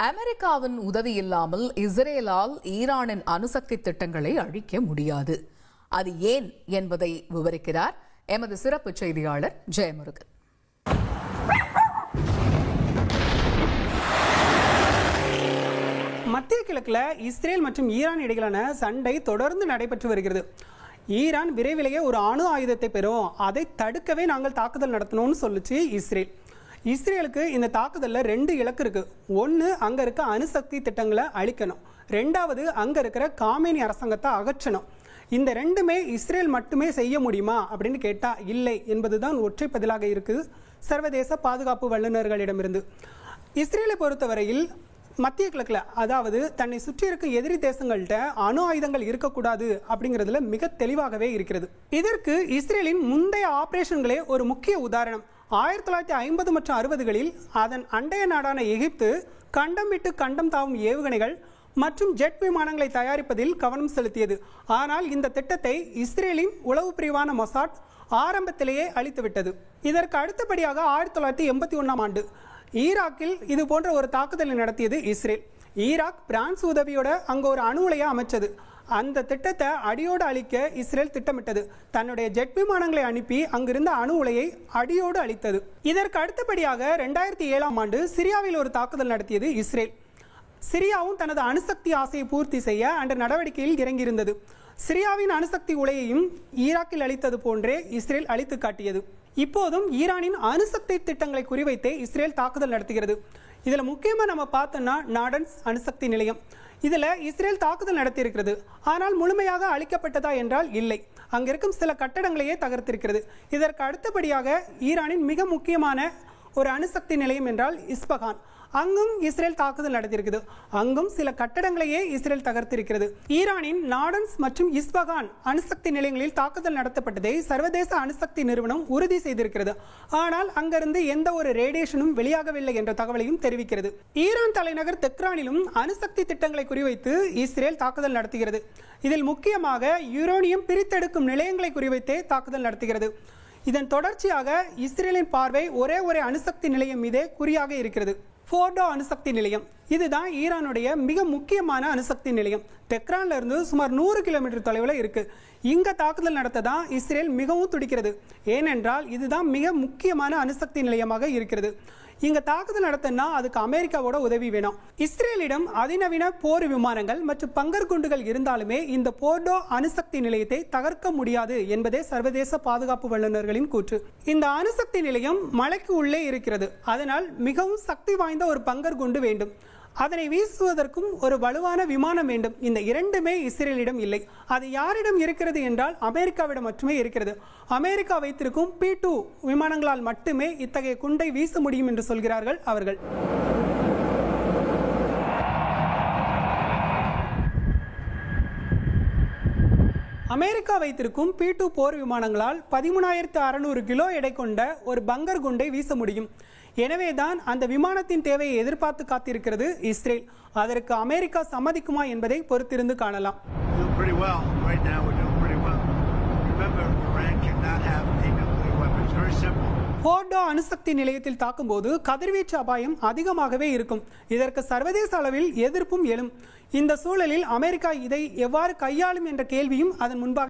அமெரிக்காவின் உதவி இல்லாமல் இஸ்ரேலால் ஈரானின் அணுசக்தி திட்டங்களை அழிக்க முடியாது. அது ஏன் என்பதை விவரிக்கிறார் எமது சிறப்பு செய்தியாளர் ஜெயமுருகன். மத்திய கிழக்கில் இஸ்ரேல் மற்றும் ஈரான் இடையிலான சண்டை தொடர்ந்து நடைபெற்று வருகிறது. ஈரான் விரைவிலேயே ஒரு அணு ஆயுதத்தை பெறும், அதை தடுக்கவே நாங்கள் தாக்குதல் நடத்தணும்னு சொல்லிச்சு இஸ்ரேல். இஸ்ரேலுக்கு இந்த தாக்குதலில் 2 இலக்கு இருக்கு. ஒன்று, அங்கே இருக்க அணுசக்தி திட்டங்களை அழிக்கணும். 2வது, அங்கே இருக்கிற காமேனி அரசாங்கத்தை அகற்றணும். இந்த 2மே இஸ்ரேல் மட்டுமே செய்ய முடியுமா அப்படின்னு கேட்டால் இல்லை என்பதுதான் ஒற்றை பதிலாக இருக்குது சர்வதேச பாதுகாப்பு வல்லுநர்களிடமிருந்து. இஸ்ரேலை பொறுத்தவரையில் மத்திய கிழக்கில், அதாவது தன்னை சுற்றி இருக்க எதிரி தேசங்கள்கிட்ட அணு ஆயுதங்கள் இருக்கக்கூடாது அப்படிங்கிறதுல மிக தெளிவாகவே இருக்கிறது. இதற்கு இஸ்ரேலின் முந்தைய ஆபரேஷன்களே ஒரு முக்கிய உதாரணம். 1950 மற்றும் 60களில் அதன் அண்டைய நாடான எகிப்து கண்டம் விட்டு கண்டம் தாவும் ஏவுகணைகள் மற்றும் ஜெட் விமானங்களை தயாரிப்பதில் கவனம் செலுத்தியது. ஆனால் இந்த திட்டத்தை இஸ்ரேலின் உளவு பிரிவான மொசாட் ஆரம்பத்திலேயே அழித்துவிட்டது. இதற்கு அடுத்தபடியாக 1981ஆம் ஆண்டு ஈராக்கில் இது போன்ற ஒரு தாக்குதலை நடத்தியது இஸ்ரேல். ஈராக் பிரான்ஸ் உதவியோட அங்கே ஒரு அணு உலையை அமைச்சது. அந்த திட்டத்தை அடியோடு அழிக்க இஸ்ரேல் திட்டமிட்டது. தன்னுடைய ஜெட் விமானங்களை அனுப்பி அங்கிருந்த அணு உலையை அடியோடு அழித்தது. இதற்கு அடுத்தபடியாக 2007ஆம் ஆண்டு சிரியாவில் ஒரு தாக்குதல் நடத்தியது இஸ்ரேல். சிரியாவும் தனது அணுசக்தி ஆசையை பூர்த்தி செய்ய அந்த நடவடிக்கையில் இறங்கியிருந்தது. சிரியாவின் அணுசக்தி உலையையும் ஈராக்கில் அளித்தது போன்றே இஸ்ரேல் அழித்து காட்டியது. இப்போதும் ஈரானின் அணுசக்தி திட்டங்களை குறிவைத்தே இஸ்ரேல் தாக்குதல் நடத்துகிறது. இதில் முக்கியமாக நம்ம பார்த்தோம்னா நாடன்ஸ் அணுசக்தி நிலையம், இதில் இஸ்ரேல் தாக்குதல் நடத்தியிருக்கிறது. ஆனால் முழுமையாக அழிக்கப்பட்டதா என்றால் இல்லை. அங்கிருக்கும் சில கட்டடங்களையே தகர்த்திருக்கிறது. இதற்கு அடுத்தபடியாக ஈரானின் மிக முக்கியமான ஒரு அணுசக்தி நிலையம் என்றால் இஸ்பகான், அங்கும் இஸ்ரேல் தாக்குதல் நடத்தியிருக்குது. அங்கும் சில கட்டடங்களையே இஸ்ரேல் தகர்த்திருக்கிறது. ஈரானின் நாடன்ஸ் மற்றும் இஸ்பகான் அணுசக்தி நிலையங்களில் தாக்குதல் நடத்தப்பட்டதை சர்வதேச அணுசக்தி நிறுவனம் உறுதி செய்திருக்கிறது. ஆனால் அங்கிருந்து எந்த ஒரு ரேடியேஷனும் வெளியாகவில்லை என்ற தகவலையும் தெரிவிக்கிறது. ஈரான் தலைநகர் தெஹ்ரானிலும் அணுசக்தி திட்டங்களை குறிவைத்து இஸ்ரேல் தாக்குதல் நடத்துகிறது. இதில் முக்கியமாக யுரேனியம் பிரித்தெடுக்கும் நிலையங்களை குறிவைத்தே தாக்குதல் நடத்துகிறது. இதன் தொடர்ச்சியாக இஸ்ரேலின் பார்வை ஒரே ஒரு அணுசக்தி நிலையம் மீதே குறியாக இருக்கிறது, ஃபோர்டோ அணுசக்தி நிலையம். இதுதான் ஈரானுடைய மிக முக்கியமான அணுசக்தி நிலையம். தெஹ்ரான்ல இருந்து சுமார் 100 கிலோமீட்டர் தொலைவில் இருக்கு. இங்க தாக்குதல் நடத்த தான் இஸ்ரேல் மிகவும் துடிக்கிறது. ஏனென்றால் இதுதான் மிக முக்கியமான அணுசக்தி நிலையமாக இருக்கிறது. இங்க தாக்குதல் நடத்தினா அதுக்கு அமெரிக்காவோட உதவி வேணும். இஸ்ரேலிடம் அதிநவீன போர் விமானங்கள் மற்றும் பங்கர் குண்டுகள் இருந்தாலுமே இந்த போர்டோ அணுசக்தி நிலையத்தை தகர்க்க முடியாது என்பதே சர்வதேச பாதுகாப்பு வல்லுநர்களின் கூற்று. இந்த அணுசக்தி நிலையம் மலைக்கு உள்ளே இருக்கிறது. அதனால் மிகவும் சக்தி வாய்ந்த ஒரு பங்கர் குண்டு வேண்டும். அதனை வீசுவதற்கும் ஒரு வலுவான விமானம் வேண்டும். இந்த 2மே இஸ்ரேலிடம் இல்லை. அது யாரிடம் இருக்கிறது என்றால் அமெரிக்காவிடம் மட்டுமே இருக்கிறது. அமெரிக்கா வைத்திருக்கும் P-2 விமானங்களால் மட்டுமே இத்தகைய குண்டை வீச முடியும் என்று சொல்கிறார்கள் அவர்கள். அமெரிக்கா வைத்திருக்கும் P-2 போர் விமானங்களால் 13,600 கிலோ எடை கொண்ட ஒரு பங்கர் குண்டை வீச முடியும். எனவேதான் அந்த விமானத்தின் தேவையை எதிர்பார்த்து காத்திருக்கிறது இஸ்ரேல். அதற்கு அமெரிக்கா சம்மதிக்குமா என்பதை பொறுத்திருந்து காணலாம். ஃபோர்டோ அணுசக்தி நிலையத்தில் தாக்கும்போது கதிர்வீச்சு அபாயம் அதிகமாகவே இருக்கும். இதற்கு சர்வதேச அளவில் எதிர்ப்பும் எழும். இந்த சூழலில் அமெரிக்கா இதை எவ்வாறு கையாளும் என்ற கேள்வியும் அதன் முன்பாக